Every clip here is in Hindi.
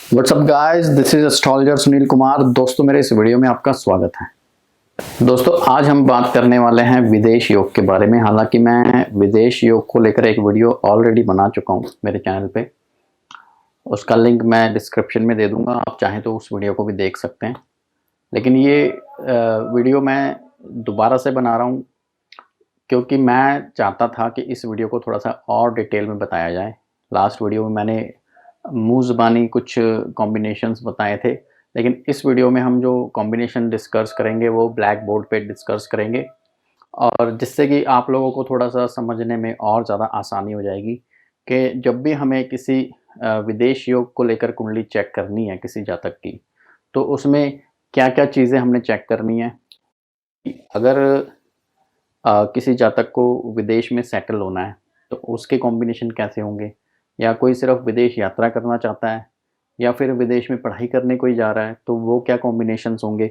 WhatsApp guys, this is astrologer Sunil Kumar. दोस्तों, मेरे इस वीडियो में आपका स्वागत है। दोस्तों, आज हम बात करने वाले हैं विदेश योग के बारे में। हालांकि मैं विदेश योग को लेकर एक वीडियो ऑलरेडी बना चुका हूं मेरे चैनल पे। उसका लिंक मैं डिस्क्रिप्शन में दे दूंगा, आप चाहें तो उस वीडियो को भी देख सकते हैं। लेकिन ये वीडियो मैं दोबारा से बना रहा हूँ क्योंकि मैं चाहता था कि इस वीडियो को थोड़ा सा और डिटेल में बताया जाए। लास्ट वीडियो में मैंने मुँह ज़बानी कुछ कॉम्बिनेशंस बताए थे, लेकिन इस वीडियो में हम जो कॉम्बिनेशन डिस्कस करेंगे वो ब्लैक बोर्ड पे डिस्कस करेंगे, और जिससे कि आप लोगों को थोड़ा सा समझने में और ज़्यादा आसानी हो जाएगी कि जब भी हमें किसी विदेश योग को लेकर कुंडली चेक करनी है किसी जातक की, तो उसमें क्या क्या चीज़ें हमने चेक करनी है। अगर किसी जातक को विदेश में सेटल होना है तो उसके कॉम्बिनेशन कैसे होंगे, या कोई सिर्फ विदेश यात्रा करना चाहता है या फिर विदेश में पढ़ाई करने कोई जा रहा है तो वो क्या कॉम्बिनेशंस होंगे,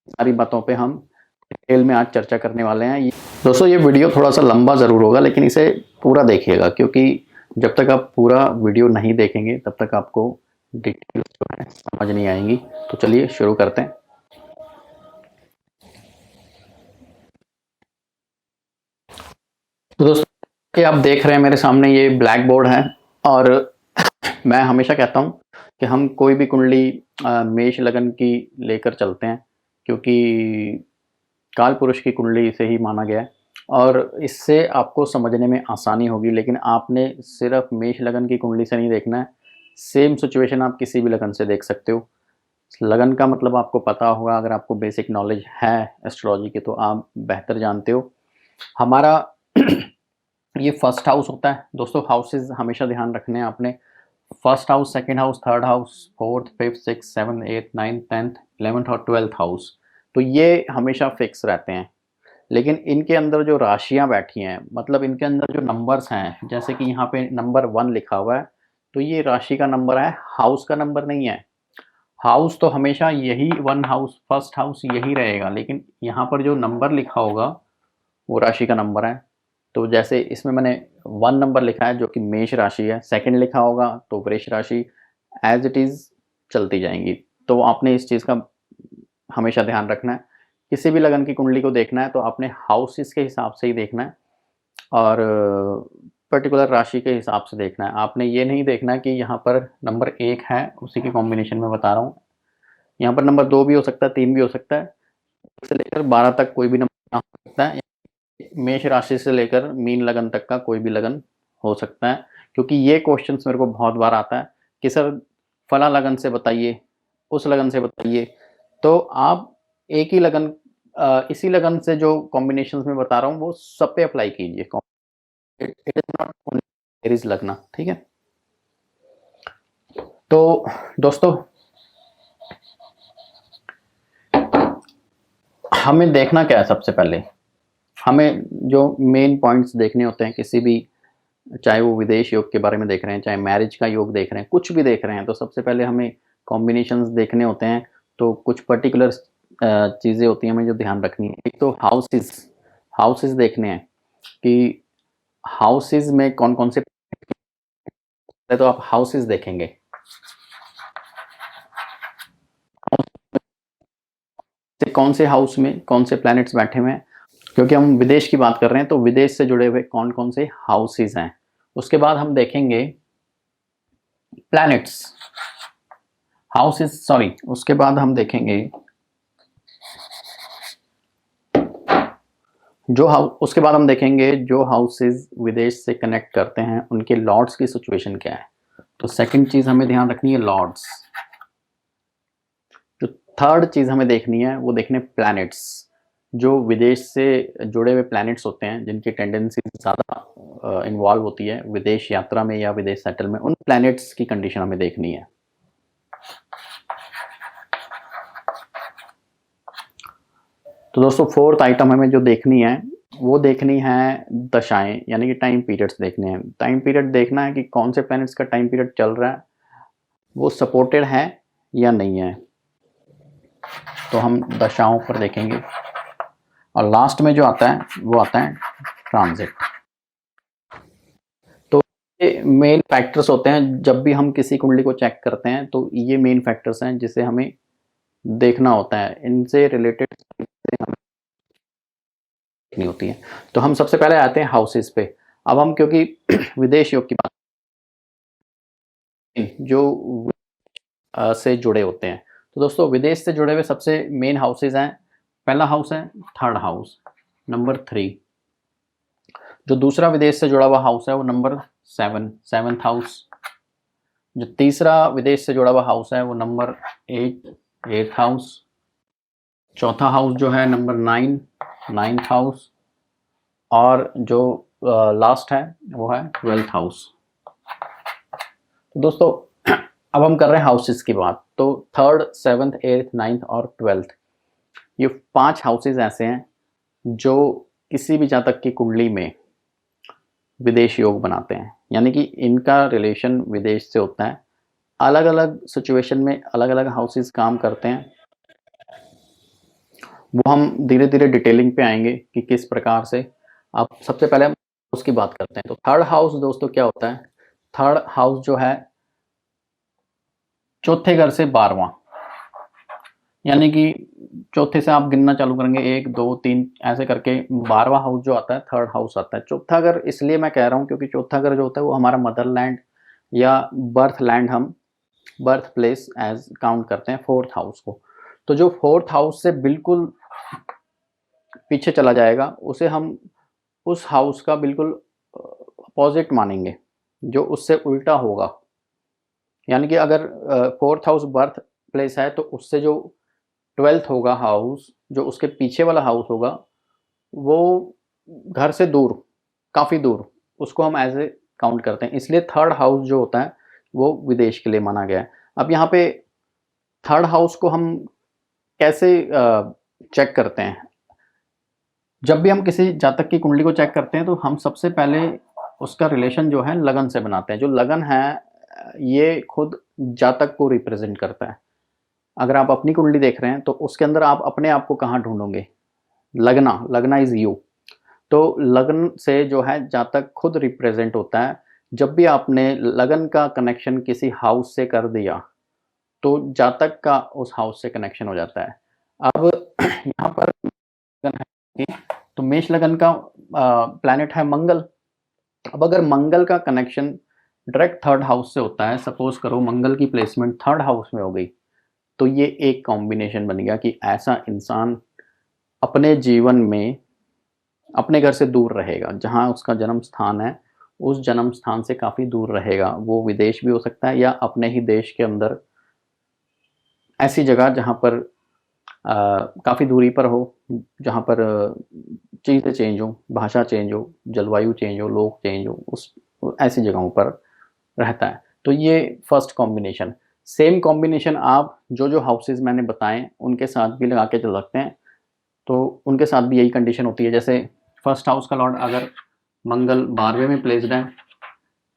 सारी बातों पे हम डिटेल में आज चर्चा करने वाले हैं। दोस्तों, ये वीडियो थोड़ा सा लंबा ज़रूर होगा, लेकिन इसे पूरा देखिएगा, क्योंकि जब तक आप पूरा वीडियो नहीं देखेंगे तब तक आपको डिटेल जो है समझ नहीं आएंगी। तो चलिए शुरू करते हैं। तो दोस्तों, कि आप देख रहे हैं मेरे सामने ये ब्लैक बोर्ड है, और मैं हमेशा कहता हूँ कि हम कोई भी कुंडली मेष लगन की लेकर चलते हैं, क्योंकि काल पुरुष की कुंडली से ही माना गया है और इससे आपको समझने में आसानी होगी। लेकिन आपने सिर्फ मेष लगन की कुंडली से नहीं देखना है, सेम सिचुएशन आप किसी भी लगन से देख सकते हो। लगन का मतलब आपको पता होगा, अगर आपको बेसिक नॉलेज है एस्ट्रोलॉजी की तो आप बेहतर जानते हो। हमारा ये फर्स्ट हाउस होता है। दोस्तों, हाउसेज हमेशा ध्यान रखने हैं आपने। First house, second house, third house, fourth, fifth, six, seven, eight, nine, 10th, 11th और 12th हाउस, तो ये हमेशा फिक्स रहते हैं। लेकिन इनके अंदर जो राशियां बैठी हैं, मतलब इनके अंदर जो नंबर्स हैं, जैसे कि यहाँ पे नंबर 1 लिखा हुआ है, तो ये राशि का नंबर है, हाउस का नंबर नहीं है। हाउस तो हमेशा यही 1 हाउस, फर्स्ट हाउस यही रहेगा, लेकिन यहाँ पर जो नंबर लिखा होगा वो राशि का नंबर है। तो जैसे इसमें मैंने 1 नंबर लिखा है जो कि मेष राशि है, सेकंड लिखा होगा तो वृष राशि, एज इट इज़ चलती जाएंगी। तो आपने इस चीज़ का हमेशा ध्यान रखना है। किसी भी लगन की कुंडली को देखना है तो आपने हाउसेस के हिसाब से ही देखना है, और पर्टिकुलर राशि के हिसाब से देखना है। आपने ये नहीं देखना है कि यहाँ पर नंबर 1 है, उसी के कॉम्बिनेशन में बता रहा हूँ। यहाँ पर नंबर 2 भी हो सकता है, 3 भी हो सकता है, से लेकर 12 तक कोई भी नंबर हो सकता है। मेष राशि से लेकर मीन लगन तक का कोई भी लगन हो सकता है, क्योंकि ये क्वेश्चंस मेरे को बहुत बार आता है कि सर फला लगन से बताइए, उस लगन से बताइए। तो आप एक ही लगन, इसी लगन से जो कॉम्बिनेशंस में बता रहा हूँ वो सब पे अप्लाई कीजिए। It is not only Aries लगना, ठीक है। तो दोस्तों, हमें देखना क्या है, सबसे पहले हमें जो मेन पॉइंट्स देखने होते हैं किसी भी, चाहे वो विदेश योग के बारे में देख रहे हैं, चाहे मैरिज का योग देख रहे हैं, कुछ भी देख रहे हैं, तो सबसे पहले हमें कॉम्बिनेशंस देखने होते हैं। तो कुछ पर्टिकुलर चीज़ें होती हैं हमें जो ध्यान रखनी है। एक तो हाउसेस, हाउसेस देखने हैं कि हाउसेस में कौन कौन से, तो आप हाउसेस देखेंगे, कौन से हाउस में कौन से प्लैनेट्स बैठे हुए हैं, क्योंकि हम विदेश की बात कर रहे हैं तो विदेश से जुड़े हुए कौन कौन से हाउसेस हैं। उसके बाद हम देखेंगे प्लैनेट्स, हाउसेस, सॉरी, उसके बाद हम देखेंगे उसके बाद हम देखेंगे जो हाउसेस विदेश से कनेक्ट करते हैं उनके लॉर्ड्स की सिचुएशन क्या है। तो सेकंड चीज हमें ध्यान रखनी है लॉर्ड्स। जो थर्ड चीज हमें देखनी है वो देखने प्लैनेट्स, जो विदेश से जुड़े हुए प्लैनेट्स होते हैं जिनकी टेंडेंसी ज़्यादा इन्वॉल्व होती है विदेश यात्रा में या विदेश सेटल में, उन प्लैनेट्स की कंडीशन हमें देखनी है। तो दोस्तों, फोर्थ आइटम हमें जो देखनी है वो देखनी है दशाएं, यानी कि टाइम पीरियड्स देखने हैं। टाइम पीरियड देखना है कि कौन से प्लैनेट्स का टाइम पीरियड चल रहा है, वो सपोर्टेड है या नहीं है, तो हम दशाओं पर देखेंगे। और लास्ट में जो आता है वो आता है ट्रांजिट। तो ये मेन फैक्टर्स होते हैं जब भी हम किसी कुंडली को चेक करते हैं, तो ये मेन फैक्टर्स हैं जिसे हमें देखना होता है। इनसे रिलेटेड हमें देखनी होती है। तो हम सबसे पहले आते हैं हाउसेस पे। अब हम क्योंकि विदेश योग की बात जो से जुड़े होते हैं, तो दोस्तों विदेश से जुड़े हुए सबसे मेन हाउसेज हैं। पहला हाउस है थर्ड हाउस, नंबर 3। जो दूसरा विदेश से जुड़ा हुआ हाउस है वो नंबर 7, सेवंथ हाउस। जो तीसरा विदेश से जुड़ा हुआ हाउस है वो नंबर 8, एट्थ हाउस। चौथा हाउस जो है नंबर 9, नाइन्थ हाउस। और जो लास्ट है वो है 12th हाउस। तो दोस्तों अब हम कर रहे हैं हाउसेस की बात। तो थर्ड, सेवन्थ, एट्थ, नाइन्थ और 12th, ये 5 हाउसेस ऐसे हैं जो किसी भी जातक की कुंडली में विदेश योग बनाते हैं, यानी कि इनका रिलेशन विदेश से होता है। अलग अलग सिचुएशन में अलग अलग हाउसेस काम करते हैं, वो हम धीरे धीरे डिटेलिंग पे आएंगे कि किस प्रकार से। आप सबसे पहले हम उसकी बात करते हैं। तो थर्ड हाउस दोस्तों क्या होता है? थर्ड हाउस जो है चौथे घर से 12वां, यानी कि चौथे से आप गिनना चालू करेंगे 1 2 3 ऐसे करके 12वां हाउस जो आता है थर्ड हाउस आता है। चौथा घर इसलिए मैं कह रहा हूँ क्योंकि चौथा घर जो होता है वो हमारा मदरलैंड या बर्थ लैंड, हम बर्थ प्लेस एज काउंट करते हैं फोर्थ हाउस को। तो जो फोर्थ हाउस से बिल्कुल पीछे चला जाएगा उसे हम उस हाउस का बिल्कुल अपोजिट मानेंगे, जो उससे उल्टा होगा। यानी कि अगर फोर्थ हाउस बर्थ प्लेस है तो उससे जो 12th होगा हाउस, जो उसके पीछे वाला हाउस होगा, वो घर से दूर, काफ़ी दूर, उसको हम एज ए काउंट करते हैं। इसलिए थर्ड हाउस जो होता है वो विदेश के लिए माना गया है। अब यहाँ पे थर्ड हाउस को हम कैसे चेक करते हैं? जब भी हम किसी जातक की कुंडली को चेक करते हैं तो हम सबसे पहले उसका रिलेशन जो है लगन से बनाते हैं। जो लगन है ये खुद जातक को रिप्रेजेंट करता है। अगर आप अपनी कुंडली देख रहे हैं तो उसके अंदर आप अपने आप को कहाँ ढूंढोगे? लगना, लगना इज यू। तो लगन से जो है जातक खुद रिप्रेजेंट होता है। जब भी आपने लगन का कनेक्शन किसी हाउस से कर दिया तो जातक का उस हाउस से कनेक्शन हो जाता है। अब यहाँ पर लगन है तो मेष लगन का प्लैनेट है मंगल। अब अगर मंगल का कनेक्शन डायरेक्ट थर्ड हाउस से होता है, सपोज करो मंगल की प्लेसमेंट थर्ड हाउस में हो गई, तो ये एक कॉम्बिनेशन बन गया कि ऐसा इंसान अपने जीवन में अपने घर से दूर रहेगा। जहाँ उसका जन्म स्थान है उस जन्म स्थान से काफ़ी दूर रहेगा। वो विदेश भी हो सकता है या अपने ही देश के अंदर ऐसी जगह जहाँ पर काफ़ी दूरी पर हो, जहाँ पर चीज़ें चेंज हो, भाषा चेंज हो, जलवायु चेंज हो, लोग चेंज हो, उस ऐसी जगहों पर रहता है। तो ये फर्स्ट कॉम्बिनेशन। सेम कॉम्बिनेशन आप जो जो हाउसेज मैंने बताए उनके साथ भी लगा के चल सकते हैं। तो उनके साथ भी यही कंडीशन होती है। जैसे फर्स्ट हाउस का लॉर्ड अगर मंगल 12वें में प्लेस्ड है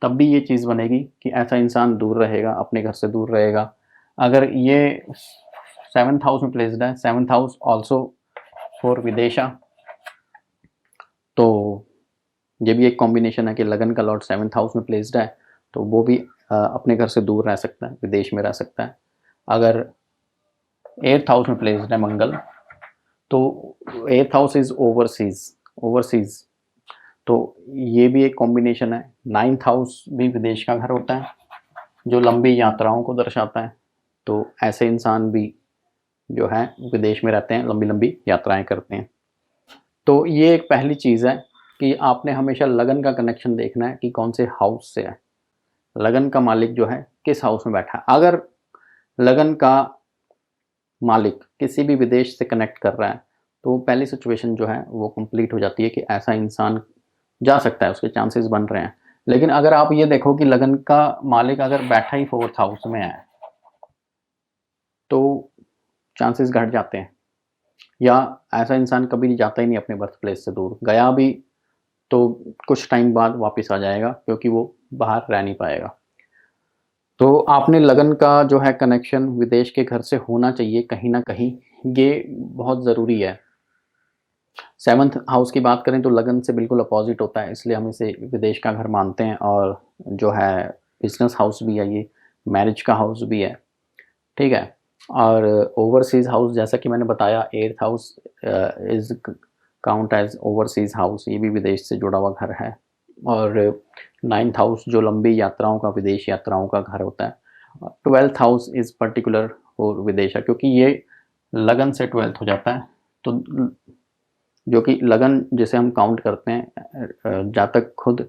तब भी ये चीज़ बनेगी कि ऐसा इंसान दूर रहेगा, अपने घर से दूर रहेगा। अगर ये सेवन्थ हाउस में प्लेस्ड है, seventh house also for Vidisha, तो ये भी एक कॉम्बिनेशन है कि लगन का लॉर्ड सेवन्थ हाउस में प्लेस्ड है तो वो भी अपने घर से दूर रह सकता है, विदेश में रह सकता है। अगर एट्थ हाउस में प्लेस्ड है मंगल, तो eighth house is overseas, overseas, तो ये भी एक कॉम्बिनेशन है। नाइन्थ हाउस भी विदेश का घर होता है जो लंबी यात्राओं को दर्शाता है। तो ऐसे इंसान भी जो है विदेश में रहते हैं, लंबी लंबी यात्राएं करते हैं। तो ये एक पहली चीज़ है कि आपने हमेशा लगन का कनेक्शन देखना है कि कौन से हाउस से है, लगन का मालिक जो है किस हाउस में बैठा है। अगर लगन का मालिक किसी भी विदेश से कनेक्ट कर रहा है तो पहली सिचुएशन जो है वो कंप्लीट हो जाती है कि ऐसा इंसान जा सकता है, उसके चांसेस बन रहे हैं। लेकिन अगर आप ये देखो कि लगन का मालिक अगर बैठा ही फोर्थ हाउस में है तो चांसेस घट जाते हैं, या ऐसा इंसान कभी नहीं जाता ही नहीं अपने बर्थ प्लेस से दूर, गया भी तो कुछ टाइम बाद वापस आ जाएगा क्योंकि वो बाहर रह नहीं पाएगा। तो आपने लगन का जो है कनेक्शन विदेश के घर से होना चाहिए कहीं ना कहीं, ये बहुत ज़रूरी है। 7th हाउस की बात करें तो लगन से बिल्कुल अपोजिट होता है, इसलिए हम इसे विदेश का घर मानते हैं। और जो है बिजनेस हाउस भी है, ये मैरिज का हाउस भी है, ठीक है। और ओवरसीज़ हाउस, जैसा कि मैंने बताया, 8th house is count as overseas house, ये भी विदेश से जुड़ा हुआ घर है। और 9th हाउस जो लंबी यात्राओं का, विदेश यात्राओं का घर होता है। 12th house is particular for विदेश, क्योंकि ये लगन से 12th हो जाता है। तो जो कि लगन जिसे हम काउंट करते हैं जातक खुद,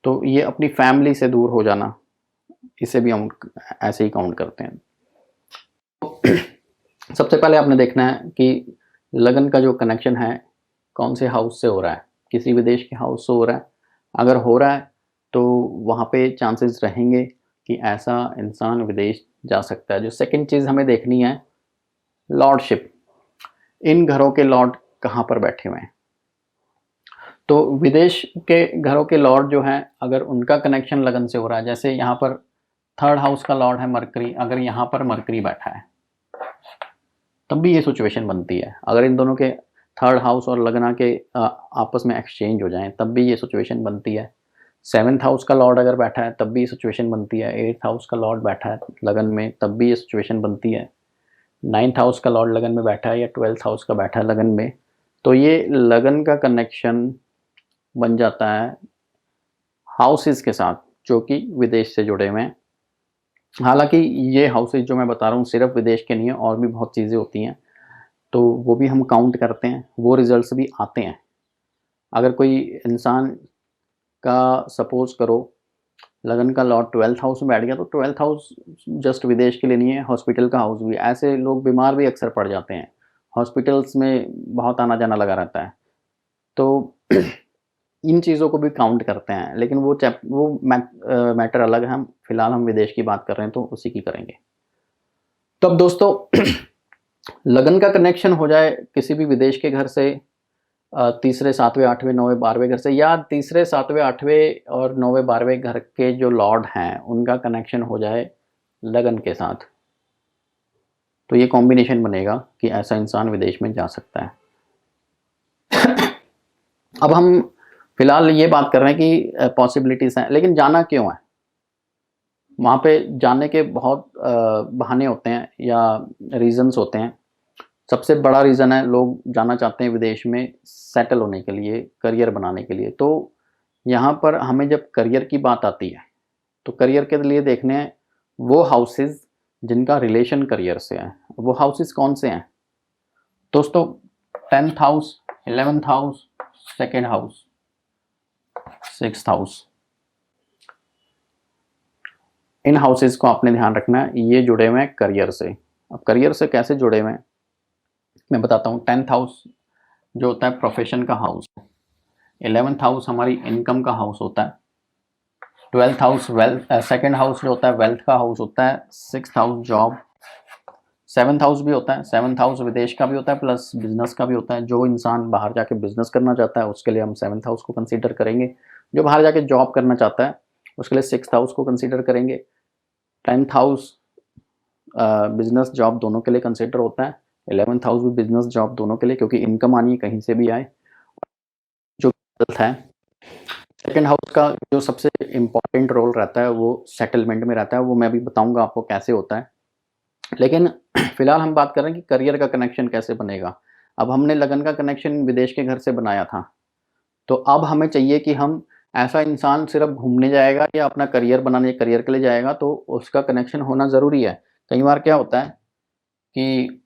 तो ये अपनी फैमिली से दूर हो जाना, इसे भी हम ऐसे ही काउंट करते हैं। सबसे पहले आपने देखना है कि लगन का जो कनेक्शन है कौन से हाउस से हो रहा है, किसी विदेश के हाउस से हो रहा है। अगर हो रहा है तो वहाँ पे चांसेस रहेंगे कि ऐसा इंसान विदेश जा सकता है। जो सेकंड चीज़ हमें देखनी है, लॉर्डशिप, इन घरों के लॉर्ड कहाँ पर बैठे हुए हैं। तो विदेश के घरों के लॉर्ड जो हैं, अगर उनका कनेक्शन लगन से हो रहा है, जैसे यहाँ पर 3rd हाउस का लॉर्ड है मरकरी, अगर यहाँ पर मरकरी बैठा है तब भी ये सिचुएशन बनती है। अगर इन दोनों के 3rd हाउस और लगना के आपस में एक्सचेंज हो जाएं तब भी ये सिचुएशन बनती है। 7th हाउस का लॉर्ड अगर बैठा है तब भी ये सिचुएशन बनती है। 8th हाउस का लॉर्ड बैठा है लगन में तब भी ये सिचुएशन बनती है। 9th हाउस का लॉर्ड लगन में बैठा है या 12th हाउस का बैठा है लगन में, तो ये लगन का कनेक्शन बन जाता है हाउसेस के साथ जो कि विदेश से जुड़े हुए हैं। हालांकि ये हाउसेस जो मैं बता रहा हूँ सिर्फ विदेश के नहीं है, और भी बहुत चीज़ें होती हैं, तो वो भी हम काउंट करते हैं, वो रिजल्ट्स भी आते हैं। अगर कोई इंसान का सपोज करो लगन का लॉर्ड 12th हाउस में बैठ गया, तो 12th हाउस जस्ट विदेश के लिए नहीं है, हॉस्पिटल का हाउस भी। ऐसे लोग बीमार भी अक्सर पड़ जाते हैं, हॉस्पिटल्स में बहुत आना जाना लगा रहता है, तो इन चीज़ों को भी काउंट करते हैं। लेकिन वो मैटर अलग है, हम फिलहाल हम विदेश की बात कर रहे हैं तो उसी की करेंगे। तो अब दोस्तों लगन का कनेक्शन हो जाए किसी भी विदेश के घर से, तीसरे, सातवें, आठवें, नौवें, 12वें घर से, या तीसरे, सातवें, आठवें और नौवें, 12वें घर के जो लॉर्ड हैं उनका कनेक्शन हो जाए लगन के साथ, तो ये कॉम्बिनेशन बनेगा कि ऐसा इंसान विदेश में जा सकता है। अब हम फिलहाल ये बात कर रहे हैं कि पॉसिबिलिटीज़ हैं, लेकिन जाना क्यों है? वहाँ पे जाने के बहुत बहाने होते हैं या रीज़न्स होते हैं। सबसे बड़ा रीज़न है, लोग जाना चाहते हैं विदेश में सेटल होने के लिए, करियर बनाने के लिए। तो यहाँ पर हमें जब करियर की बात आती है तो करियर के लिए देखने हैं वो हाउसेस जिनका रिलेशन करियर से है। वो हाउसेस कौन से हैं दोस्तों? 10th house, 11th house, 2nd house, 6th house, इन हाउसेस को आपने ध्यान रखना है, ये जुड़े हुए हैं करियर से। अब करियर से कैसे जुड़े हुए हैं मैं बताता हूँ। 10th हाउस जो होता है प्रोफेशन का हाउस, 11th हाउस हमारी इनकम का हाउस होता है, 12th house wealth, 2nd house जो होता है वेल्थ का हाउस होता है, 6th house job, 7th house भी होता है। 7th हाउस विदेश का भी होता है प्लस बिजनेस का भी होता है। जो इंसान बाहर जाके बिजनेस करना चाहता है उसके लिए हम 7th हाउस को कंसीडर करेंगे। जो बाहर जाके जॉब करना चाहता है उसके लिए 6th हाउस को कंसीडर करेंगे। 10th हाउस बिजनेस जॉब दोनों के लिए कंसिडर होता है। 11th हाउस भी बिजनेस जॉब दोनों के लिए, क्योंकि इनकम आनी है कहीं से भी आए। जो वेल्थ है, 2nd हाउस का जो सबसे इम्पॉर्टेंट रोल रहता है वो सेटलमेंट में रहता है, वो मैं भी बताऊंगा आपको कैसे होता है। लेकिन फिलहाल हम बात कर रहे हैं कि करियर का कनेक्शन कैसे बनेगा। अब हमने लगन का कनेक्शन विदेश के घर से बनाया था, तो अब हमें चाहिए कि हम ऐसा इंसान सिर्फ घूमने जाएगा या अपना करियर बनाने, करियर के लिए जाएगा, तो उसका कनेक्शन होना ज़रूरी है। कई बार क्या होता है कि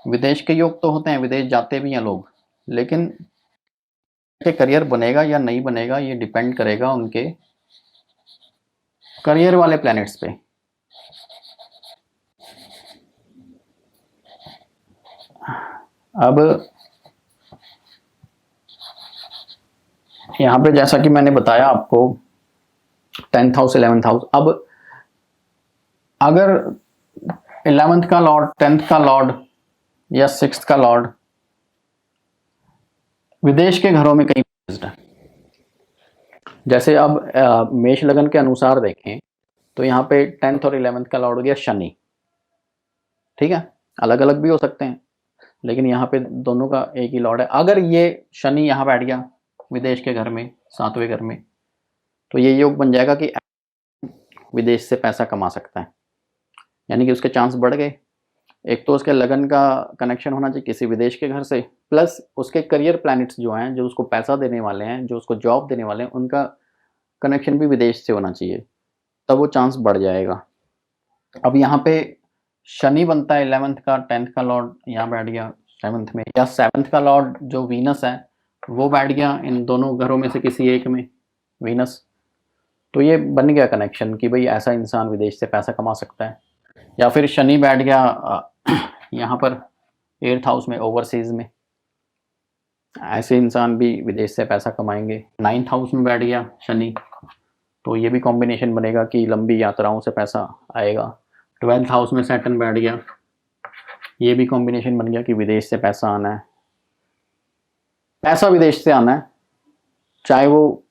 विदेश के योग तो होते हैं, विदेश जाते भी हैं लोग, लेकिन के करियर बनेगा या नहीं बनेगा ये डिपेंड करेगा उनके करियर वाले प्लैनेट्स पे। अब यहाँ पे जैसा कि मैंने बताया आपको 10th हाउस, 11th हाउस। अब अगर 11th का लॉर्ड, 10th का लॉर्ड या 6th का लॉर्ड विदेश के घरों में कहीं प्लेस्ड है, जैसे अब मेष लगन के अनुसार देखें तो यहाँ पे 10th और 11th का लॉर्ड हो गया शनि, ठीक है, अलग अलग भी हो सकते हैं। लेकिन यहाँ पे दोनों का एक ही लॉर्ड है। अगर ये शनि यहाँ बैठ गया विदेश के घर में, 7वें घर में, तो ये योग बन जाएगा कि विदेश से पैसा कमा सकता है, यानी कि उसके चांस बढ़ गए। एक तो उसके लगन का कनेक्शन होना चाहिए किसी विदेश के घर से, प्लस उसके करियर प्लैनेट्स जो हैं, जो उसको पैसा देने वाले हैं, जो उसको जॉब देने वाले हैं, उनका कनेक्शन भी विदेश से होना चाहिए, तब वो चांस बढ़ जाएगा। अब यहाँ पे शनि बनता है 11th का, 10th का लॉर्ड यहाँ बैठ गया 7th में, या 7th का लॉर्ड जो वीनस है वो बैठ गया इन दोनों घरों में से किसी एक में, वीनस। तो ये बन गया कनेक्शन कि भाई ऐसा इंसान विदेश से पैसा कमा सकता है। या फिर शनि बैठ गया यहाँ पर 8th हाउस में, ओवरसीज में, ऐसे इंसान भी विदेश से पैसा कमाएंगे। 9th हाउस में बैठ गया शनि, तो ये भी कॉम्बिनेशन बनेगा कि लंबी यात्राओं से पैसा आएगा। 12th हाउस में सैटर्न बैठ गया, ये भी कॉम्बिनेशन बन गया कि विदेश से पैसा आना है, पैसा विदेश से आना है। चाहे वो,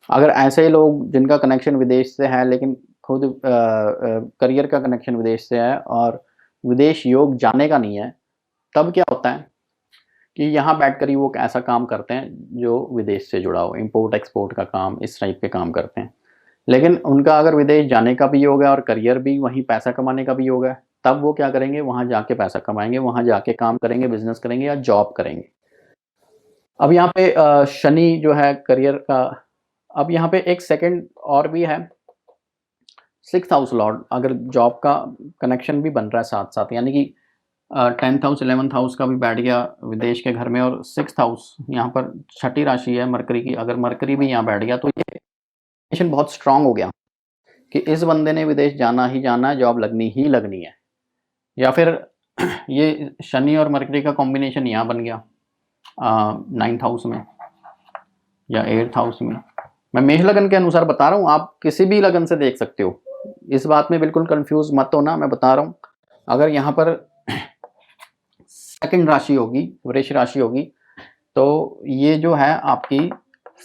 अगर ऐसे ही लोग जिनका कनेक्शन विदेश से है लेकिन खुद करियर का कनेक्शन विदेश से है और विदेश योग जाने का नहीं है, तब क्या होता है कि यहाँ बैठकर ही वो ऐसा काम करते हैं जो विदेश से जुड़ा हो, इंपोर्ट एक्सपोर्ट का काम, इस टाइप के काम करते हैं। लेकिन उनका अगर विदेश जाने का भी योग है और करियर भी वहीं पैसा कमाने का भी योग है, तब वो क्या करेंगे, वहाँ जाके पैसा कमाएंगे, वहाँ जाके काम करेंगे, बिजनेस करेंगे या जॉब करेंगे। अब यहाँ पे शनि जो है करियर का, अब यहाँ पे एक सेकंड और भी है, 6th हाउस लॉर्ड, अगर जॉब का कनेक्शन भी बन रहा है साथ साथ, यानी कि 10th हाउस 11th हाउस का भी बैठ गया विदेश के घर में, और 6th हाउस यहाँ पर छठी राशि है मरकरी की, अगर मरकरी भी यहाँ बैठ गया तो ये कनेक्शन बहुत स्ट्रांग हो गया कि इस बंदे ने विदेश जाना ही जाना है, जॉब लगनी ही लगनी है। या फिर ये शनि और मरकरी का कॉम्बिनेशन यहाँ बन गया 9th हाउस में या 8th हाउस में। मैं मेष लगन के अनुसार बता रहा हूँ, आप किसी भी लगन से देख सकते हो, इस बात में बिल्कुल कंफ्यूज मत होना। मैं बता रहा हूँ, अगर यहाँ पर सेकंड राशि होगी, वृष राशि होगी, तो ये जो है आपकी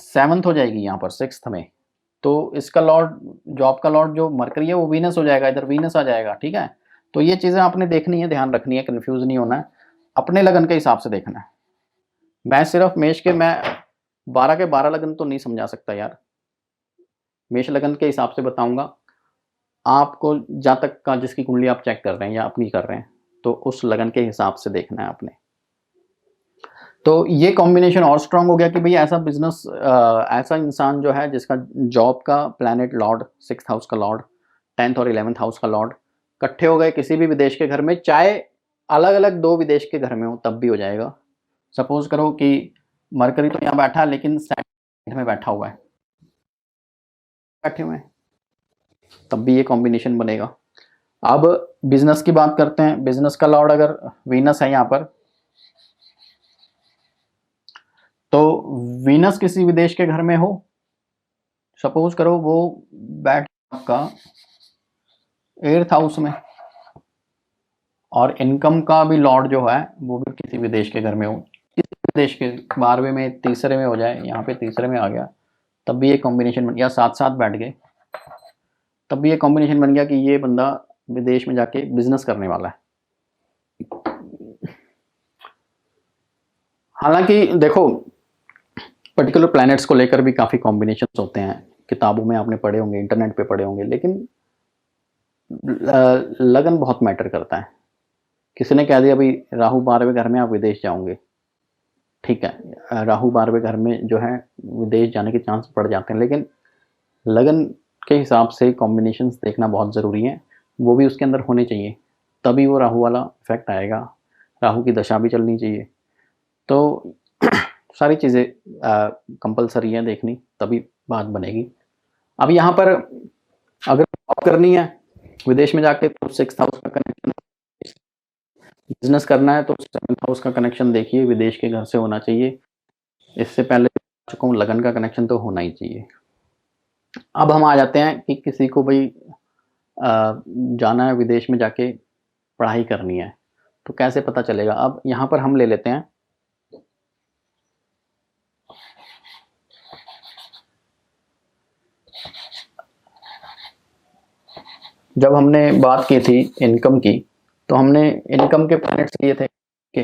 7th हो जाएगी यहाँ पर 6th में, तो इसका लॉर्ड, जॉब का लॉर्ड जो मरकरी है वो वीनस हो जाएगा, इधर वीनस आ जाएगा, ठीक है। तो ये चीज़ें आपने देखनी है, ध्यान रखनी है, कंफ्यूज नहीं होना है, अपने लगन के हिसाब से देखना है। मैं सिर्फ मेष के, मैं 12 के 12 लगन तो नहीं समझा सकता यार, मेष लगन के हिसाब से बताऊंगा आपको, जहाँ तक का जिसकी कुंडली आप चेक कर रहे हैं या अपनी कर रहे हैं, तो उस लगन के हिसाब से देखना है आपने। तो ये कॉम्बिनेशन और स्ट्रांग हो गया कि भैया ऐसा बिजनेस, ऐसा इंसान जो है जिसका जॉब का प्लैनेट लॉर्ड, 6th हाउस का लॉर्ड, 10th और 11th हाउस का लॉर्ड इकट्ठे हो गए किसी भी विदेश के घर में, चाहे अलग अलग 2 विदेश के घर में हो तब भी हो जाएगा। सपोज करो कि मरकरी तो यहाँ बैठा लेकिन साइड में बैठा हुआ है, बैठे हुए हैं, तब भी ये कॉम्बिनेशन बनेगा। अब बिजनेस की बात करते हैं, बिजनेस का लॉर्ड अगर वीनस है यहाँ पर, तो वीनस किसी विदेश के घर में हो, सपोज करो वो बैठ आपका 8th हाउस में, और इनकम का भी लॉर्ड जो है वो भी किसी विदेश के घर में हो, किसी विदेश के 12वें में, तीसरे में हो जाए, यहाँ पे तीसरे में आ गया, तब भी ये कॉम्बिनेशन बन गया, साथ साथ बैठ गए, तब भी ये कॉम्बिनेशन बन गया कि ये बंदा विदेश में जाके बिजनेस करने वाला है। हालांकि देखो, पर्टिकुलर प्लैनेट्स को लेकर भी काफ़ी कॉम्बिनेशंस होते हैं, किताबों में आपने पढ़े होंगे, इंटरनेट पे पढ़े होंगे, लेकिन लगन बहुत मैटर करता है। किसी ने कह दिया भाई राहु 12वें घर में आप विदेश जाओगे, ठीक है, राहु 12वें घर में जो है विदेश जाने के चांस बढ़ जाते हैं, लेकिन लगन के हिसाब से कॉम्बिनेशंस देखना बहुत ज़रूरी है, वो भी उसके अंदर होने चाहिए, तभी वो राहु वाला इफेक्ट आएगा। राहु की दशा भी चलनी चाहिए, तो सारी चीज़ें कंपलसरी है देखनी, तभी बात बनेगी। अब यहाँ पर अगर जॉब करनी है विदेश में जाके, तो 6th हाउस का कनेक्शन, बिजनेस करना है तो 7th हाउस का कनेक्शन देखिए, विदेश के घर से होना चाहिए। इससे पहले चुका हूँ, लगन का कनेक्शन तो होना ही चाहिए। अब हम आ जाते हैं कि किसी को भाई जाना है विदेश में जाके पढ़ाई करनी है, तो कैसे पता चलेगा। अब यहाँ पर हम ले लेते हैं, जब हमने बात की थी इनकम की, तो हमने इनकम के प्लैनेट्स लिए थे कि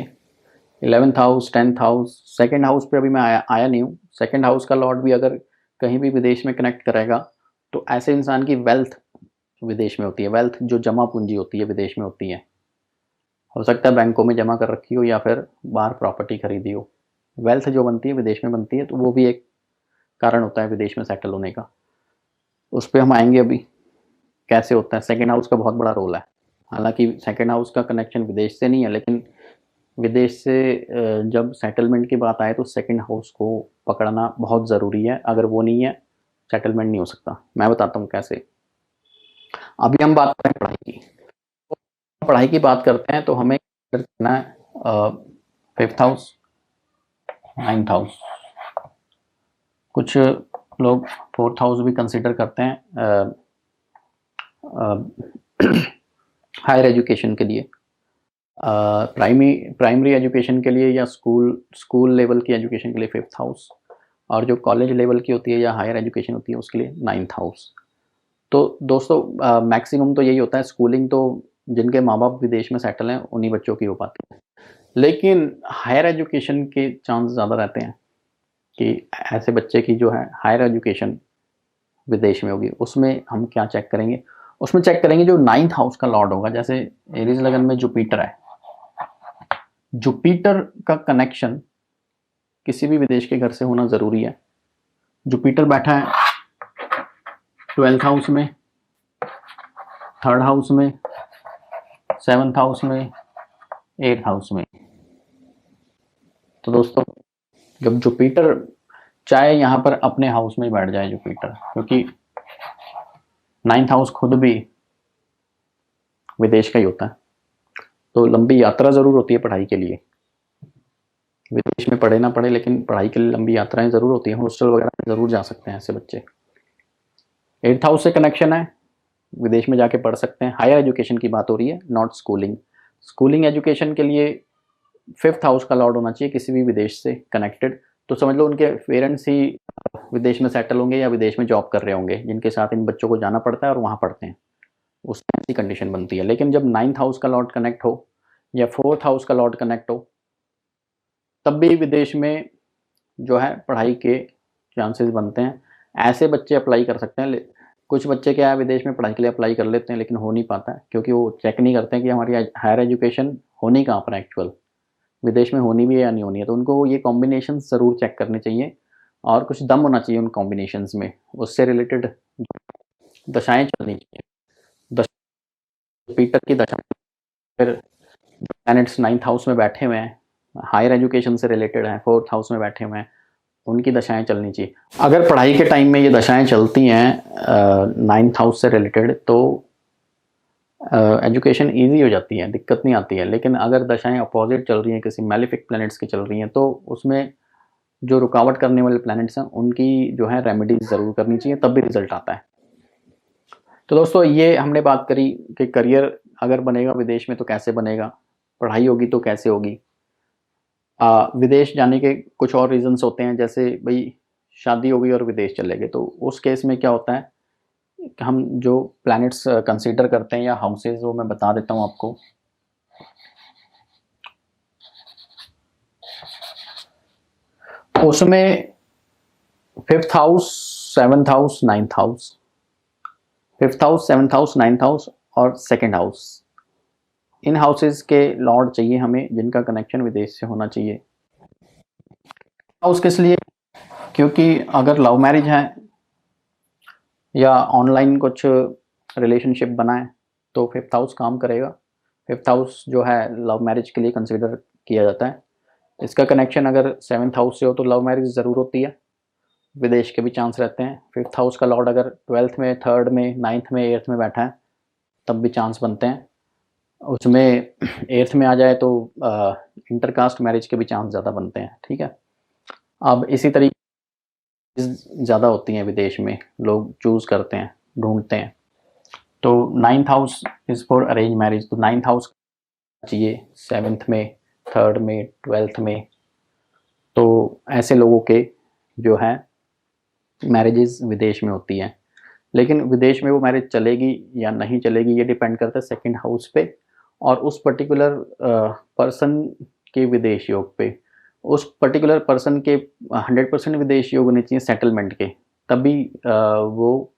11th house, 10th house, second house पे अभी मैं आया नहीं हूँ। सेकंड हाउस का लॉर्ड भी अगर कहीं भी विदेश में कनेक्ट करेगा तो ऐसे इंसान की वेल्थ विदेश में होती है। वेल्थ जो जमा पूंजी होती है विदेश में होती है। हो सकता है बैंकों में जमा कर रखी हो या फिर बाहर प्रॉपर्टी खरीदी हो। वेल्थ जो बनती है विदेश में बनती है, तो वो भी एक कारण होता है विदेश में सेटल होने का। उस पर हम आएंगे अभी कैसे होता है। सेकेंड हाउस का बहुत बड़ा रोल है। हालांकि सेकेंड हाउस का कनेक्शन विदेश से नहीं है, लेकिन विदेश से जब सेटलमेंट की बात आए तो सेकंड हाउस को पकड़ना बहुत ज़रूरी है। अगर वो नहीं है सेटलमेंट नहीं हो सकता। मैं बताता हूँ कैसे। अभी हम बात करें पढ़ाई की। पढ़ाई की बात करते हैं तो हमें करना है फिफ्थ हाउस, नाइन्थ हाउस, कुछ लोग फोर्थ हाउस भी कंसिडर करते हैं हायर एजुकेशन के लिए, प्राइमरी एजुकेशन के लिए या स्कूल लेवल की एजुकेशन के लिए फिफ्थ हाउस, और जो कॉलेज लेवल की होती है या हायर एजुकेशन होती है उसके लिए नाइन्थ हाउस। तो दोस्तों मैक्सिमम तो यही होता है। स्कूलिंग तो जिनके माँ बाप विदेश में सेटल हैं उन्हीं बच्चों की हो पाती है, लेकिन हायर एजुकेशन के चांस ज़्यादा रहते हैं कि ऐसे बच्चे की जो है हायर एजुकेशन विदेश में होगी। उसमें हम क्या चेक करेंगे, उसमें चेक करेंगे जो नाइन्थ हाउस का लॉर्ड होगा। जैसे एरीज लगन में जुपिटर है, जुपिटर का कनेक्शन किसी भी विदेश के घर से होना ज़रूरी है। जुपिटर बैठा है 12th हाउस में, 3rd हाउस में, 7th हाउस में, 8th हाउस में। तो दोस्तों जब जुपिटर चाहे यहाँ पर अपने हाउस में ही बैठ जाए जुपिटर, क्योंकि 9th हाउस खुद भी विदेश का ही होता है, तो लंबी यात्रा ज़रूर होती है पढ़ाई के लिए। विदेश में पढ़े ना पढ़े, लेकिन पढ़ाई के लिए लंबी यात्राएं ज़रूर होती हैं। हॉस्टल वगैरह में ज़रूर जा सकते हैं ऐसे बच्चे। 8th हाउस से कनेक्शन है, विदेश में जाके पढ़ सकते हैं। हायर एजुकेशन की बात हो रही है, नॉट स्कूलिंग। स्कूलिंग एजुकेशन के लिए 5th हाउस का लॉर्ड होना चाहिए किसी भी विदेश से कनेक्टेड। तो समझ लो उनके पेरेंट्स ही विदेश में सेटल होंगे या विदेश में जॉब कर रहे होंगे, जिनके साथ इन बच्चों को जाना पड़ता है और वहाँ पढ़ते हैं। उसमें ऐसी कंडीशन बनती है। लेकिन जब 9th हाउस का लॉर्ड कनेक्ट हो या 4th हाउस का लॉर्ड कनेक्ट हो, तब भी विदेश में जो है पढ़ाई के चांसेस बनते हैं। ऐसे बच्चे अप्लाई कर सकते हैं। कुछ बच्चे क्या है विदेश में पढ़ाई के लिए अप्लाई कर लेते हैं, लेकिन हो नहीं पाता है, क्योंकि वो चेक नहीं करते हैं कि हमारी हायर एजुकेशन होनी कहाँ पर एक्चुअल, विदेश में होनी भी है या नहीं होनी है। तो उनको ये कॉम्बिनेशन ज़रूर चेक करने चाहिए और कुछ दम होना चाहिए उन कॉम्बिनेशंस में। उससे रिलेटेड दशाएं चलनी चाहिए। जुपिटर की दशा, फिर प्लैनेट्स 9th हाउस में बैठे हुए हैं, हायर एजुकेशन से रिलेटेड हैं, 4th हाउस में बैठे हुए हैं, उनकी दशाएं चलनी चाहिए। अगर पढ़ाई के टाइम में ये दशाएं चलती हैं 9th हाउस से रिलेटेड, तो एजुकेशन ईजी हो जाती है, दिक्कत नहीं आती है। लेकिन अगर दशाएं अपोजिट चल रही हैं, किसी मैलिफिक प्लैनेट्स की चल रही हैं, तो उसमें जो रुकावट करने वाले प्लैनेट्स हैं उनकी जो है रेमेडीज ज़रूर करनी चाहिए, तब भी रिजल्ट आता है। तो दोस्तों ये हमने बात करी कि करियर अगर बनेगा विदेश में तो कैसे बनेगा, पढ़ाई होगी तो कैसे होगी। विदेश जाने के कुछ और रीजंस होते हैं, जैसे भाई शादी हो गई और विदेश चले गए, तो उस केस में क्या होता है कि हम जो प्लैनेट्स कंसीडर करते हैं या हाउसेज, वो मैं बता देता हूँ आपको। उसमें 5th house, 7th house, 9th house, 5th house, 7th house, 9th house और सेकेंड हाउस, इन हाउसेज के लॉर्ड चाहिए हमें जिनका कनेक्शन विदेश से होना चाहिए। हाउस किस लिए, क्योंकि अगर लव मैरिज है या ऑनलाइन कुछ रिलेशनशिप बना है तो 5th हाउस काम करेगा। 5th हाउस जो है लव मैरिज के लिए कंसिडर किया जाता है। इसका कनेक्शन अगर 7th हाउस से हो तो लव मैरिज ज़रूर होती है, विदेश के भी चांस रहते हैं। 5th हाउस का लॉर्ड अगर 12th में, 3rd में, 9th में, 8th में बैठा है तब भी चांस बनते हैं। उसमें 8th में आ जाए तो इंटरकास्ट मैरिज के भी चांस ज़्यादा बनते हैं। ठीक है, अब इसी तरीके ज़्यादा होती हैं विदेश में, लोग चूज़ करते हैं, ढूंढते हैं। तो 9th house is for arrange marriage, तो 9th हाउस चाहिए 7th में, 3rd में, 12th में। तो ऐसे लोगों के जो है मैरिजेस विदेश में होती हैं। लेकिन विदेश में वो मैरिज चलेगी या नहीं चलेगी ये डिपेंड करता है सेकंड हाउस पे और उस पर्टिकुलर पर्सन के विदेश योग पे, उस पर्टिकुलर पर्सन के 100% विदेश योग होने चाहिए सेटलमेंट के, तभी वो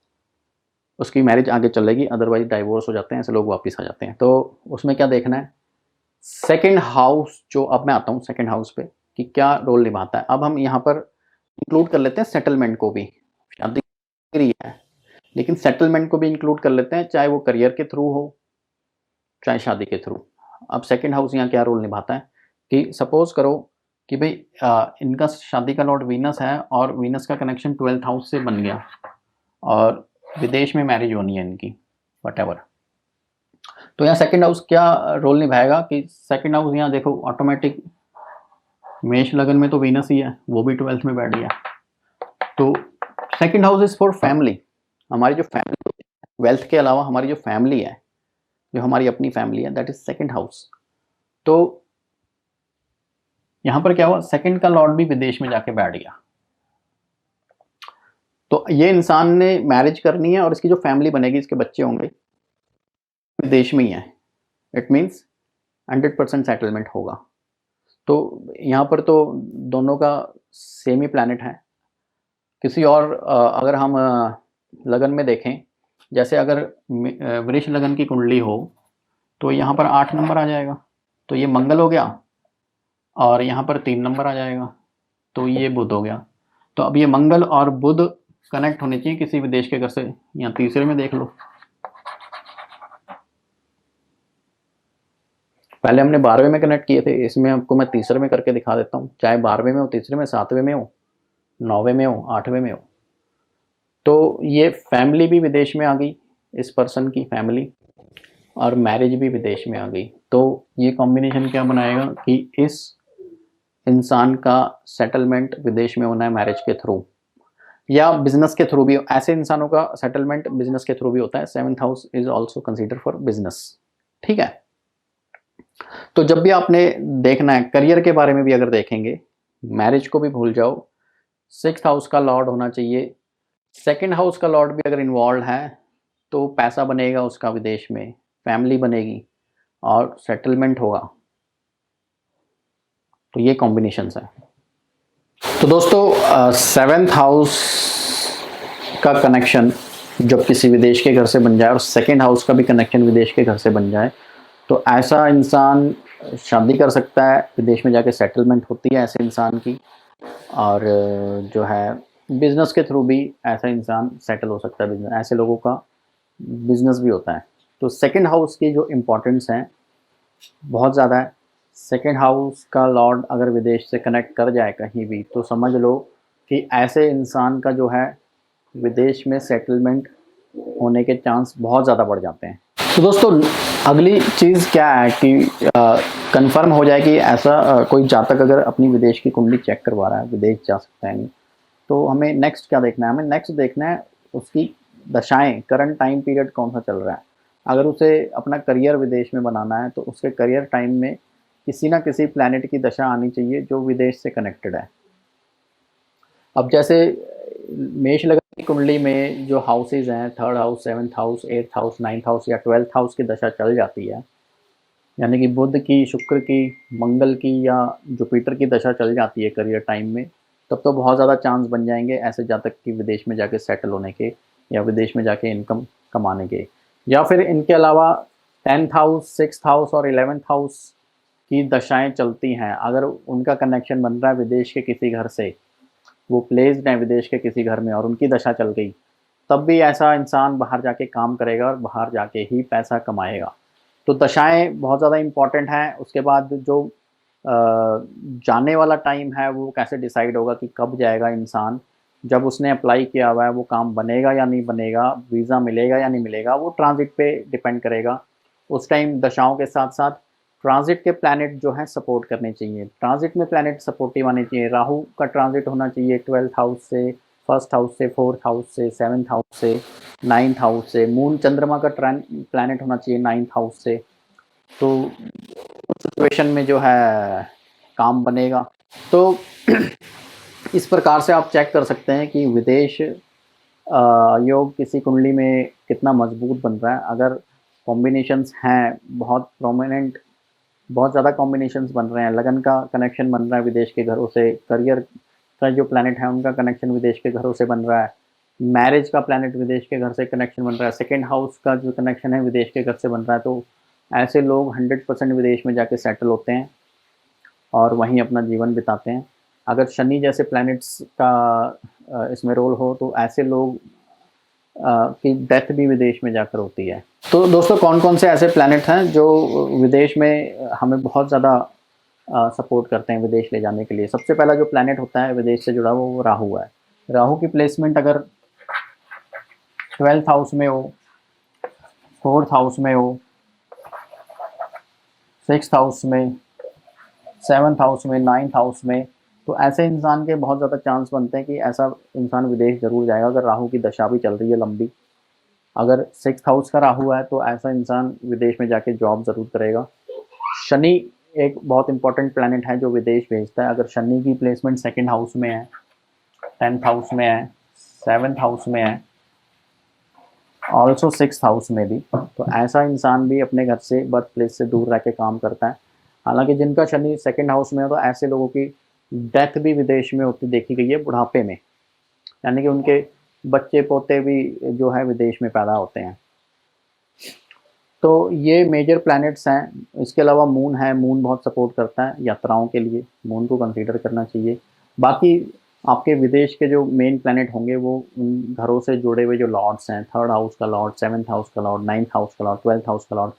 उसकी मैरिज आगे चलेगी, अदरवाइज डाइवोर्स हो जाते हैं, ऐसे लोग वापस आ जाते हैं। तो उसमें क्या देखना है, सेकंड हाउस जो, अब मैं आता हूँ सेकंड हाउस पे कि क्या रोल निभाता है। अब हम यहाँ पर इंक्लूड कर लेते हैं सेटलमेंट को भी, शादी है लेकिन सेटलमेंट को भी इंक्लूड कर लेते हैं, चाहे वो करियर के थ्रू हो चाहे शादी के थ्रू। अब सेकंड हाउस यहाँ क्या रोल निभाता है कि सपोज करो कि भाई इनका शादी का लॉर्ड वीनस है और वीनस का कनेक्शन 12th हाउस से बन गया और विदेश में मैरिज होनी है इनकी, वटेवर। तो यहाँ सेकंड हाउस क्या रोल निभाएगा कि सेकंड हाउस यहाँ देखो ऑटोमेटिक मेष लगन में तो वीनस ही है, वो भी 12th में बैठ गया। तो second house is for family, हमारी जो फैमिली, वेल्थ के अलावा हमारी जो फैमिली है, जो हमारी अपनी फैमिली है, दैट इज सेकंड हाउस। तो यहां पर क्या हुआ, सेकंड का लॉर्ड भी विदेश में जाके बैठ गया। तो ये इंसान ने मैरिज करनी है और इसकी जो फैमिली बनेगी, इसके बच्चे होंगे, विदेश में ही है। इट मीन्स 100% सेटलमेंट होगा। तो यहाँ पर तो दोनों का सेम ही प्लैनेट है। किसी और अगर हम लगन में देखें, जैसे अगर वृष लगन की कुंडली हो तो यहाँ पर 8 नंबर आ जाएगा, तो ये मंगल हो गया, और यहाँ पर 3 नंबर आ जाएगा, तो ये बुध हो गया। तो अब ये मंगल और बुध कनेक्ट होने चाहिए किसी विदेश के घर से। यहाँ तीसरे में देख लो, पहले हमने 12वें में कनेक्ट किए थे, इसमें आपको मैं तीसरे में करके दिखा देता हूँ। चाहे 12वें में हो, तीसरे में, 7वें में हो, 9वें में हो, 8वें में हो। तो ये फैमिली भी विदेश में आ गई, इस पर्सन की फैमिली, और मैरिज भी विदेश में आ गई। तो ये कॉम्बिनेशन क्या बनाएगा कि इस इंसान का सेटलमेंट विदेश में होना है मैरिज के थ्रू या बिजनेस के थ्रू भी। ऐसे इंसानों का सेटलमेंट बिजनेस के थ्रू भी होता है। 7th house is also consider for business. ठीक है, तो जब भी आपने देखना है, करियर के बारे में भी अगर देखेंगे, मैरिज को भी भूल जाओ, 6th हाउस का लॉर्ड होना चाहिए। सेकंड हाउस का लॉर्ड भी अगर इन्वॉल्व है तो पैसा बनेगा उसका विदेश में, फैमिली बनेगी और सेटलमेंट होगा। तो ये कॉम्बिनेशंस है। तो दोस्तों 7th हाउस का कनेक्शन जब किसी विदेश के घर से बन जाए और सेकंड हाउस का भी कनेक्शन विदेश के घर से बन जाए, तो ऐसा इंसान शादी कर सकता है, विदेश में जाके सेटलमेंट होती है ऐसे इंसान की, और जो है बिजनेस के थ्रू भी ऐसा इंसान सेटल हो सकता है। बिजनेस, ऐसे लोगों का बिजनेस भी होता है। तो सेकंड हाउस की जो इम्पोर्टेंस है बहुत ज़्यादा है। सेकंड हाउस का लॉर्ड अगर विदेश से कनेक्ट कर जाए कहीं भी, तो समझ लो कि ऐसे इंसान का जो है विदेश में सेटलमेंट होने के चांस बहुत ज़्यादा बढ़ जाते हैं। तो दोस्तों अगली चीज़ क्या है कि कंफर्म हो जाए कि ऐसा कोई जातक अगर अपनी विदेश की कुंडली चेक करवा रहा है, विदेश जा सकता है नहीं, तो हमें नेक्स्ट क्या देखना है, हमें नेक्स्ट देखना है उसकी दशाएं, करंट टाइम पीरियड कौन सा चल रहा है। अगर उसे अपना करियर विदेश में बनाना है तो उसके करियर टाइम में किसी ना किसी प्लैनेट की दशा आनी चाहिए जो विदेश से कनेक्टेड है। अब जैसे मेष लगन की कुंडली में जो हाउसेज हैं, 3rd house, 7th house, 8th house, 9th house या 12th हाउस की दशा चल जाती है, यानी कि बुध की, शुक्र की, मंगल की या जुपिटर की दशा चल जाती है करियर टाइम में, तब तो बहुत ज़्यादा चांस बन जाएंगे ऐसे जातक की विदेश में जाके सेटल होने के या विदेश में जाके इनकम कमाने के। या फिर इनके अलावा 10th हाउस, 6th हाउस और 11th हाउस की दशाएं चलती हैं, अगर उनका कनेक्शन बन रहा है विदेश के किसी घर से, वो प्लेस्ड हैं विदेश के किसी घर में और उनकी दशा चल गई, तब भी ऐसा इंसान बाहर जाके काम करेगा और बाहर जाके ही पैसा कमाएगा। तो दशाएं बहुत ज़्यादा इम्पॉर्टेंट हैं। उसके बाद जो जाने वाला टाइम है वो कैसे डिसाइड होगा कि कब जाएगा इंसान, जब उसने अप्लाई किया हुआ है वो काम बनेगा या नहीं बनेगा, वीज़ा मिलेगा या नहीं मिलेगा, वो ट्रांजिट पे डिपेंड करेगा। उस टाइम दशाओं के साथ साथ ट्रांजिट के प्लैनेट जो है सपोर्ट करने चाहिए। ट्रांजिट में प्लैनेट सपोर्टिव आने चाहिए। राहु का ट्रांजिट होना चाहिए 12th हाउस से, 1st हाउस से, 4th हाउस से, 7th हाउस से, 9th हाउस से। मून चंद्रमा का प्लैनेट होना चाहिए 9th हाउस से। तो उस सिचुएशन में जो है काम बनेगा। तो इस प्रकार से आप चेक कर सकते हैं कि विदेश योग किसी कुंडली में कितना मजबूत बन रहा है। अगर कॉम्बिनेशंस हैं बहुत प्रोमिनेंट बहुत ज़्यादा कॉम्बिनेशंस बन रहे हैं, लगन का कनेक्शन बन रहा है विदेश के घरों से, करियर का जो प्लैनेट है उनका कनेक्शन विदेश के घरों से बन रहा है, मैरिज का प्लैनेट विदेश के घर से कनेक्शन बन रहा है, सेकंड हाउस का जो कनेक्शन है विदेश के घर से बन रहा है। तो ऐसे लोग 100% विदेश में जाके सेटल होते हैं और वहीं अपना जीवन बिताते हैं। अगर शनि जैसे प्लैनेट्स का इसमें रोल हो तो ऐसे लोग की डेथ भी विदेश में जाकर होती है। तो दोस्तों कौन कौन से ऐसे प्लैनेट हैं जो विदेश में हमें बहुत ज़्यादा सपोर्ट करते हैं विदेश ले जाने के लिए। सबसे पहला जो प्लैनेट होता है विदेश से जुड़ा हुआ वो राहु है। राहु की प्लेसमेंट अगर 12th हाउस में हो, 4th हाउस में हो, 6th हाउस में, 7th हाउस में, 9th हाउस में, तो ऐसे इंसान के बहुत ज़्यादा चांस बनते हैं कि ऐसा इंसान विदेश ज़रूर जाएगा अगर राहु की दशा भी चल रही है लंबी। अगर 6th हाउस का राहु है तो ऐसा इंसान विदेश में जाके जॉब ज़रूर करेगा। शनि एक बहुत इंपॉर्टेंट प्लैनेट है जो विदेश भेजता है। अगर शनि की प्लेसमेंट 2nd हाउस में है, 10th हाउस में है, 7th हाउस में है, ऑल्सो 6th हाउस में भी, तो ऐसा इंसान भी अपने घर से, बर्थ प्लेस से दूर रह के काम करता है। हालांकि जिनका शनि 2nd हाउस में हो तो ऐसे लोगों की डेथ भी विदेश में होती देखी गई है बुढ़ापे में, यानी कि उनके बच्चे पोते भी जो है विदेश में पैदा होते हैं। तो ये मेजर प्लैनेट्स हैं। इसके अलावा मून है, मून बहुत सपोर्ट करता है यात्राओं के लिए, मून को कंसीडर करना चाहिए। बाकी आपके विदेश के जो मेन प्लैनेट होंगे वो उन घरों से जुड़े हुए जो लॉर्ड्स हैं, 3rd हाउस का लॉर्ड, 7th हाउस का लॉर्ड, 9th हाउस का लॉर्ड, 12th हाउस का लॉर्ड,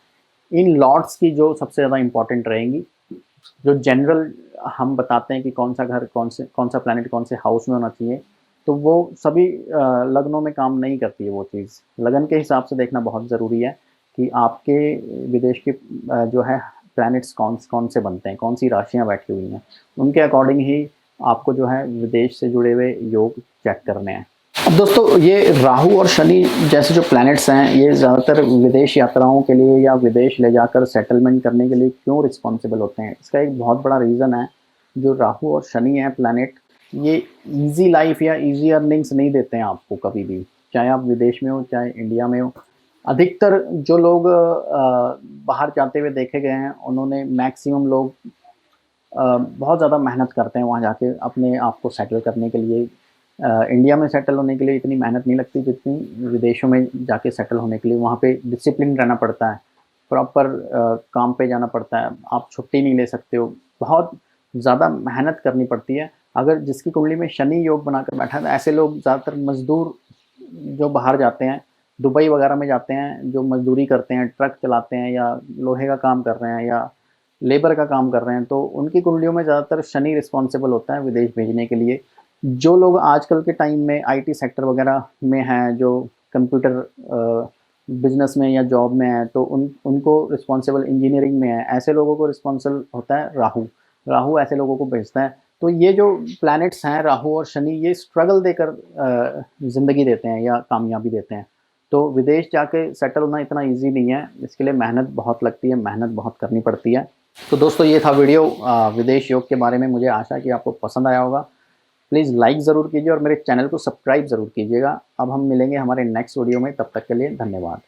इन लॉर्ड्स की जो सबसे ज़्यादा इंपॉर्टेंट रहेंगी। जो जनरल हम बताते हैं कि कौन सा घर कौन सा प्लैनेट कौन से हाउस में होना चाहिए, तो वो सभी लग्नों में काम नहीं करती है वो चीज़। लगन के हिसाब से देखना बहुत ज़रूरी है कि आपके विदेश के जो है प्लैनेट्स कौन से बनते हैं, कौन सी राशियाँ बैठी हुई हैं, उनके अकॉर्डिंग ही आपको जो है विदेश से जुड़े हुए योग चेक करने हैं। अब दोस्तों ये राहु और शनि जैसे जो प्लैनेट्स हैं ये ज़्यादातर विदेश यात्राओं के लिए या विदेश ले जाकर सेटलमेंट करने के लिए क्यों रिस्पॉन्सिबल होते हैं, इसका एक बहुत बड़ा रीज़न है। जो राहु और शनि है प्लैनेट, ये इजी लाइफ या इजी अर्निंग्स नहीं देते हैं आपको कभी भी, चाहे आप विदेश में हो चाहे इंडिया में हो। अधिकतर जो लोग बाहर जाते हुए देखे गए हैं उन्होंने मैक्सिमम लोग बहुत ज़्यादा मेहनत करते हैं वहाँ जाके अपने आप को सेटल करने के लिए। इंडिया में सेटल होने के लिए इतनी मेहनत नहीं लगती जितनी विदेशों में जाके सेटल होने के लिए। वहाँ पे डिसिप्लिन रहना पड़ता है, प्रॉपर काम पे जाना पड़ता है, आप छुट्टी नहीं ले सकते हो, बहुत ज़्यादा मेहनत करनी पड़ती है। अगर जिसकी कुंडली में शनि योग बनाकर बैठा है तो ऐसे लोग ज़्यादातर मज़दूर जो बाहर जाते हैं, दुबई वगैरह में जाते हैं, जो मज़दूरी करते हैं, ट्रक चलाते हैं या लोहे का काम कर रहे हैं या लेबर का काम कर रहे हैं, तो उनकी कुंडलियों में ज़्यादातर शनि रिस्पॉन्सिबल होता है विदेश भेजने के लिए। जो लोग आजकल के टाइम में आईटी सेक्टर वगैरह में हैं, जो कंप्यूटर बिजनेस में या जॉब में हैं, तो उनको रिस्पॉन्सिबल इंजीनियरिंग में है, ऐसे लोगों को रिस्पॉन्सिबल होता है राहु। राहु ऐसे लोगों को भेजता है। तो ये जो प्लैनेट्स हैं राहु और शनि, ये स्ट्रगल देकर ज़िंदगी देते हैं या कामयाबी देते हैं। तो विदेश जाके सेटल होना इतना ईजी नहीं है, इसके लिए मेहनत बहुत लगती है, मेहनत बहुत करनी पड़ती है। तो दोस्तों ये था वीडियो विदेश योग के बारे में। मुझे आशा है कि आपको पसंद आया होगा। प्लीज़ लाइक ज़रूर कीजिए और मेरे चैनल को सब्सक्राइब ज़रूर कीजिएगा। अब हम मिलेंगे हमारे नेक्स्ट वीडियो में, तब तक के लिए धन्यवाद।